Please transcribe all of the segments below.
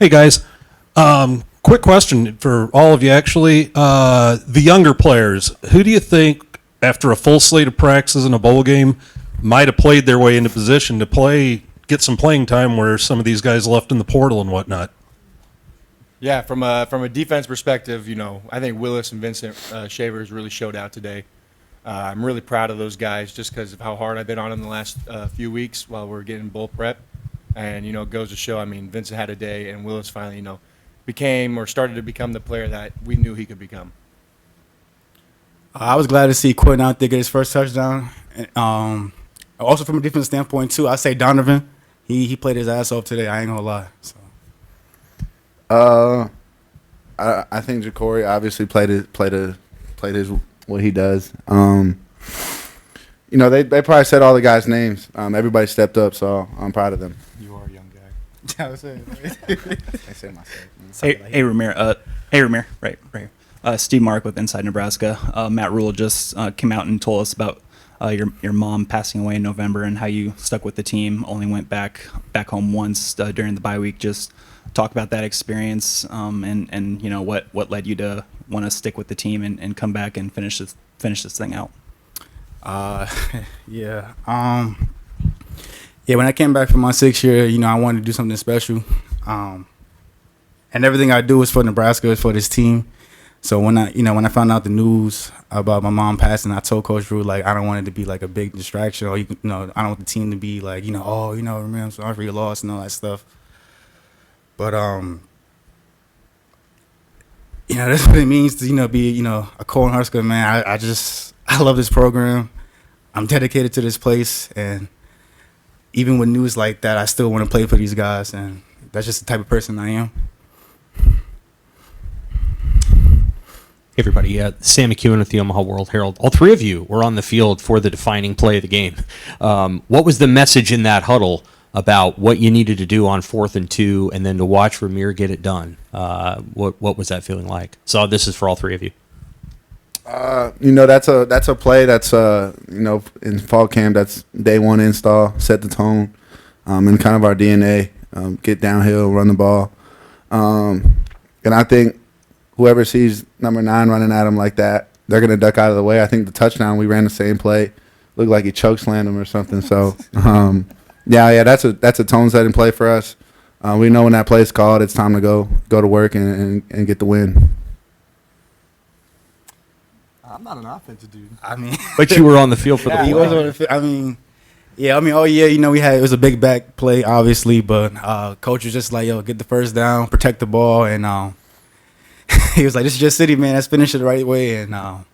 Hey guys, quick question for all of you. Actually, the younger players, who do you think, after a full slate of practices and a bowl game, might have played their way into position to get some playing time where some of these guys left in the portal and whatnot? Yeah, from a defense perspective, I think Willis and Vincent Shavers really showed out today. I'm really proud of those guys just because of how hard I've been on them the last few weeks while we're getting bowl prep. And, it goes to show, Vincent had a day and Willis finally, became or started to become the player that we knew he could become. I was glad to see Quentin out there get his first touchdown. Also from a defense standpoint, too, I say Donovan. He played his ass off today. I ain't going to lie. So. I think Ja'Cory obviously played his what he does. They probably said all the guys' names. Everybody stepped up, so I'm proud of them. You are a young guy. I was saying. I said myself. Hey, Rahmir. Right. Steve Mark with Inside Nebraska. Matt Rule just came out and told us about your mom passing away in November and how you stuck with the team. Only went back home once during the bye week. Just talk about that experience and what led you to want to stick with the team and come back and finish this thing out. Yeah. When I came back from my 6th year, I wanted to do something special. And everything I do is for Nebraska, is for this team. So when I found out the news about my mom passing, I told Coach Drew, I don't want it to be a big distraction, or I don't want the team to be remember, I'm sorry for your loss and all that stuff. But that's what it means to be a Cole and Husker man. I love this program. I'm dedicated to this place, and even with news like that, I still want to play for these guys, and that's just the type of person I am. Hey everybody, Sam McEwen with the Omaha World Herald. All three of you were on the field for the defining play of the game. What was the message in that huddle about what you needed to do on 4th and 2, and then to watch Rahmir get it done? What was that feeling like? So this is for all three of you. That's a play that's in fall camp. That's day one install, set the tone, and kind of our DNA. Get downhill, run the ball, and I think whoever sees number 9 running at him like that, they're gonna duck out of the way. I think the touchdown, we ran the same play, looked like he chokeslammed him or something. So that's a tone setting play for us. We know when that play is called, it's time to go to work and get the win. I'm not an offensive dude. But you were on the field for the play. He was on the field. It was a big back play, obviously, but coach was just like, get the first down, protect the ball, and he was like, this is your city, man. Let's finish it the right way. And I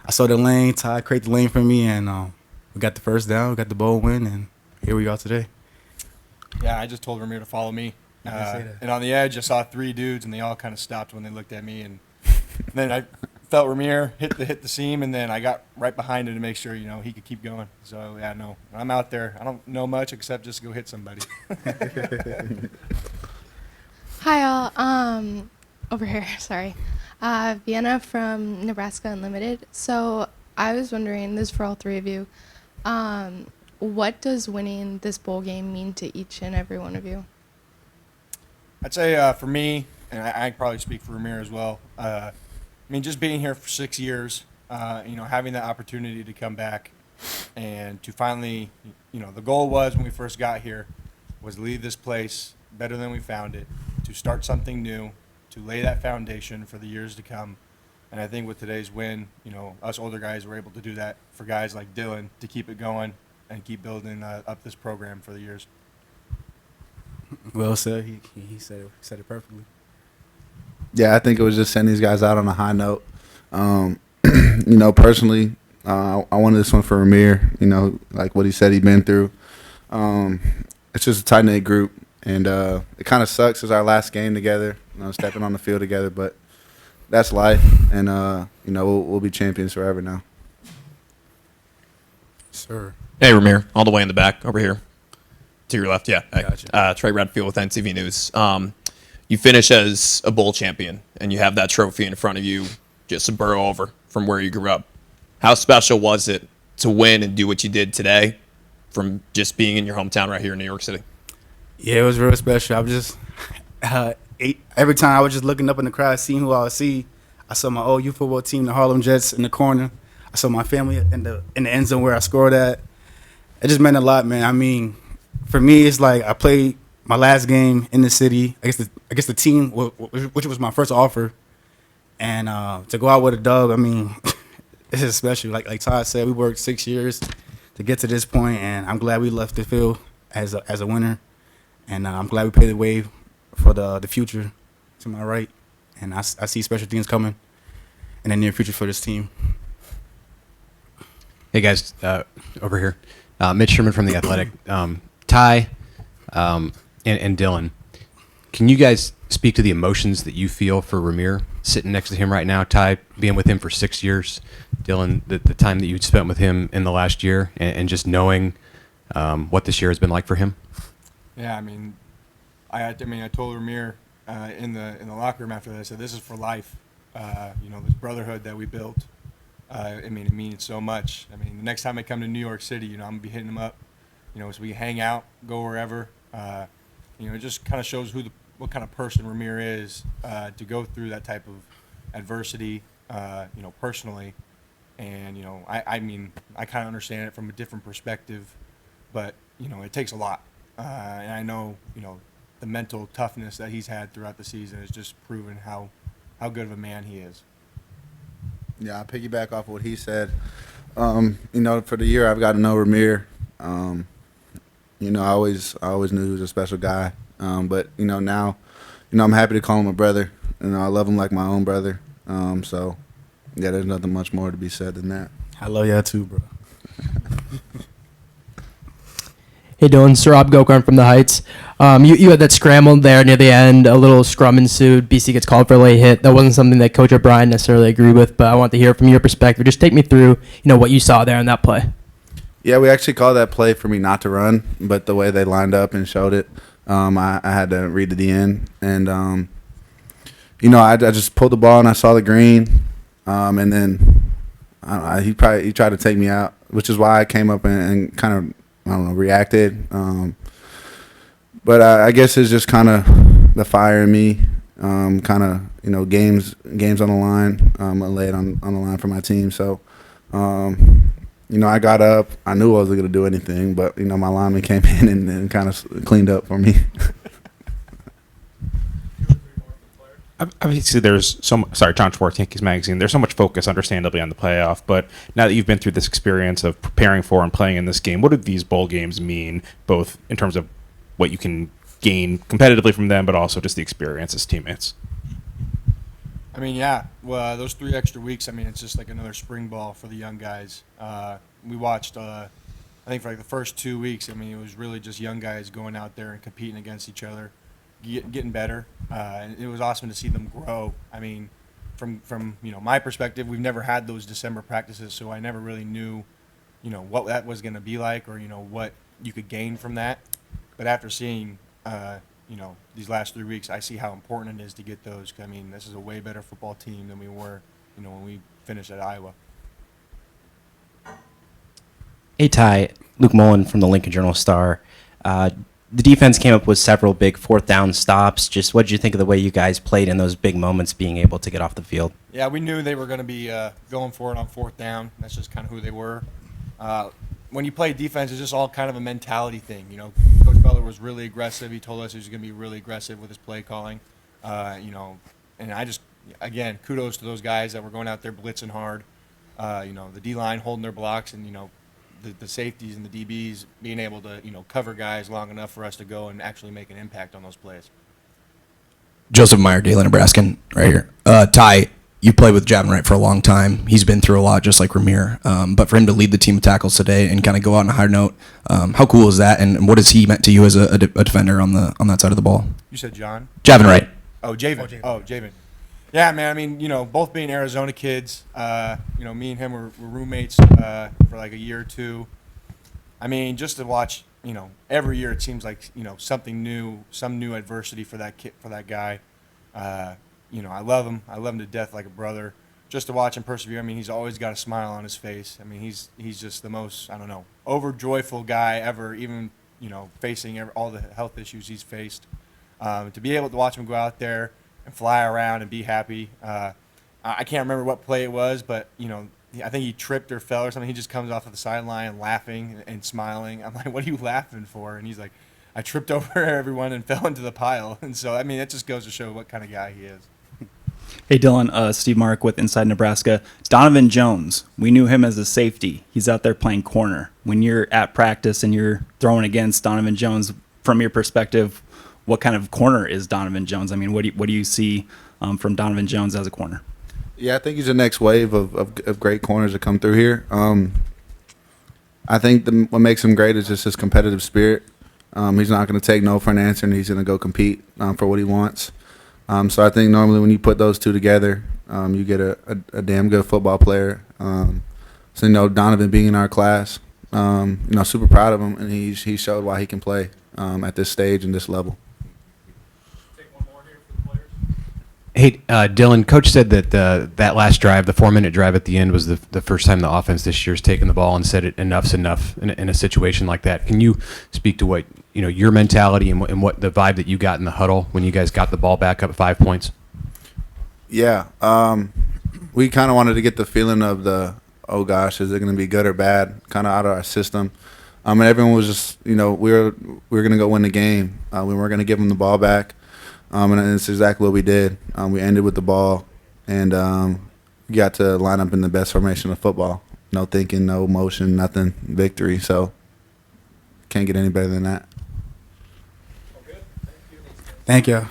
saw the lane. Ty created the lane for me, and we got the first down. We got the bowl win, and here we are today. Yeah, I just told Rahmir to follow me. And on the edge, I saw 3 dudes, and they all kind of stopped when they looked at me. And then I felt Rahmir hit the seam, and then I got right behind him to make sure, he could keep going. So, no, I'm out there. I don't know much except just go hit somebody. Hi, all. Over here, sorry. Vienna from Nebraska Unlimited. So I was wondering, this is for all three of you, what does winning this bowl game mean to each and every one of you? I'd say for me, and I can probably speak for Rahmir as well, just being here for 6 years, having that opportunity to come back and to finally, the goal was when we first got here was leave this place better than we found it, to start something new, to lay that foundation for the years to come. And I think with today's win, us older guys were able to do that for guys like Dylan to keep it going and keep building up this program for the years. Well said. He said it perfectly. Yeah, I think it was just sending these guys out on a high note. Personally, I wanted this one for Rahmir, like what he said he'd been through. It's just a tight-knit group, and it kind of sucks. It's our last game together, stepping on the field together, but that's life, and, we'll be champions forever now. Sir. Hey, Rahmir, all the way in the back over here. To your left, yeah. Gotcha. Trey Redfield with NTV News. You finish as a bowl champion, and you have that trophy in front of you just a burrow over from where you grew up. How special was it to win and do what you did today from just being in your hometown right here in New York City? Yeah, it was real special. I'm just every time I was just looking up in the crowd, seeing who I would see. I saw my old youth football team, the Harlem Jets, in the corner. I saw my family in the end zone where I scored at. It just meant a lot, man. I mean, for me, it's like I played my last game in the city against the team, which was my first offer, and to go out with a dub. I mean, this is special. Like Todd said, we worked 6 years to get to this point, and I'm glad we left the field as a winner, and I'm glad we paid the way for the future to my right, and I see special things coming in the near future for this team. Hey guys, over here, Mitch Sherman from the Athletic, Ty, and Dylan. Can you guys speak to the emotions that you feel for Rahmir sitting next to him right now? Ty, being with him for 6 years, Dylan, the time that you spent with him in the last year, and just knowing what this year has been like for him. Yeah, I mean, I told Rahmir in the locker room after that, I said, this is for life. This brotherhood that we built. It means so much. I mean, the next time I come to New York City, I'm gonna be hitting him up. So we hang out, go wherever. It just kind of shows what kind of person Rahmir is to go through that type of adversity, personally. And I kind of understand it from a different perspective, but it takes a lot. And I know the mental toughness that he's had throughout the season has just proven how good of a man he is. Yeah, I'll piggyback off of what he said. For the year I've got to know Rahmir. I always knew he was a special guy. But now, I'm happy to call him a brother. I love him like my own brother. So, yeah, there's nothing much more to be said than that. I love y'all too, bro. Hey Dylan, Sarab Gokran from the Heights. You had that scramble there near the end, a little scrum ensued. BC gets called for a late hit. That wasn't something that Coach O'Brien necessarily agreed with, but I want to hear from your perspective. Just take me through, what you saw there in that play. Yeah, we actually called that play for me not to run, but the way they lined up and showed it, I had to read to the end. And, I just pulled the ball and I saw the green, and then he tried to take me out, which is why I came up and kind of, reacted. But I guess it's just kind of the fire in me, kind of, games on the line. I laid on the line for my team. So, I got up. I knew I wasn't going to do anything, but, my lineman came in and kind of cleaned up for me. Obviously, there's John Schwartz, Yankees Magazine. There's so much focus, understandably, on the playoff. But now that you've been through this experience of preparing for and playing in this game, what do these bowl games mean, both in terms of what you can gain competitively from them, but also just the experience as teammates? Well, those 3 extra weeks, it's just like another spring ball for the young guys. We watched, I think for like the first 2 weeks, it was really just young guys going out there and competing against each other, getting better. And it was awesome to see them grow. From my perspective, we've never had those December practices, so I never really knew, what that was going to be like, or what you could gain from that. But after seeing, these last 3 weeks, I see how important it is to get those. This is a way better football team than we were, when we finished at Iowa. Hey, Ty, Luke Mullen from the Lincoln Journal-Star. The defense came up with several big 4th down stops. Just what did you think of the way you guys played in those big moments, being able to get off the field? Yeah, we knew they were going to be going for it on 4th down. That's just kind of who they were. When you play defense, it's just all kind of a mentality thing. Coach Butler was really aggressive. He told us he was going to be really aggressive with his play calling. And I just, again, kudos to those guys that were going out there blitzing hard. The D-line holding their blocks, and, the safeties and the DBs being able to, cover guys long enough for us to go and actually make an impact on those plays. Joseph Meyer, Daily Nebraskan, right here. Ty, you played with Javin Wright for a long time. He's been through a lot, just like Rahmir. But for him to lead the team of tackles today and kind of go out on a high note, how cool is that? And what has he meant to you as a defender on that side of the ball? You said John? Javin Wright. Oh, Javin. Javin. Yeah, man. Both being Arizona kids, me and him were roommates for like a year or two. Just to watch, every year it seems like, something new, some new adversity for that kid, for that guy. I love him. I love him to death like a brother. Just to watch him persevere. He's always got a smile on his face. He's just the most, overjoyful guy ever, even, facing all the health issues he's faced. To be able to watch him go out there and fly around and be happy. I can't remember what play it was, but I think he tripped or fell or something. He just comes off of the sideline laughing and smiling. I'm like, "What are you laughing for?" And he's like, "I tripped over everyone and fell into the pile." And so, I mean, that just goes to show what kind of guy he is. Hey, Dylan, Steve Mark with Inside Nebraska. Donovan Jones, we knew him as a safety. He's out there playing corner. When you're at practice and you're throwing against Donovan Jones, from your perspective, what kind of corner is Donovan Jones? I mean, what do you see from Donovan Jones as a corner? Yeah, I think he's the next wave of great corners that come through here. I think what makes him great is just his competitive spirit. He's not going to take no for an answer, and he's going to go compete for what he wants. So I think normally when you put those two together, you get a damn good football player. So Donovan being in our class, super proud of him, and he showed why he can play at this stage and this level. Hey, Dylan, Coach said that that last drive, the 4-minute drive at the end, was the first time the offense this year's taken the ball and said enough's enough in a situation like that. Can you speak to what your mentality and what the vibe that you got in the huddle when you guys got the ball back up 5 points? Yeah, we kind of wanted to get the feeling of oh gosh, is it going to be good or bad, kind of out of our system. And everyone was just, we were going to go win the game. We weren't going to give them the ball back. And it's exactly what we did. We ended with the ball, and we got to line up in the best formation of football. No thinking, no motion, nothing. Victory. So can't get any better than that. Thank you.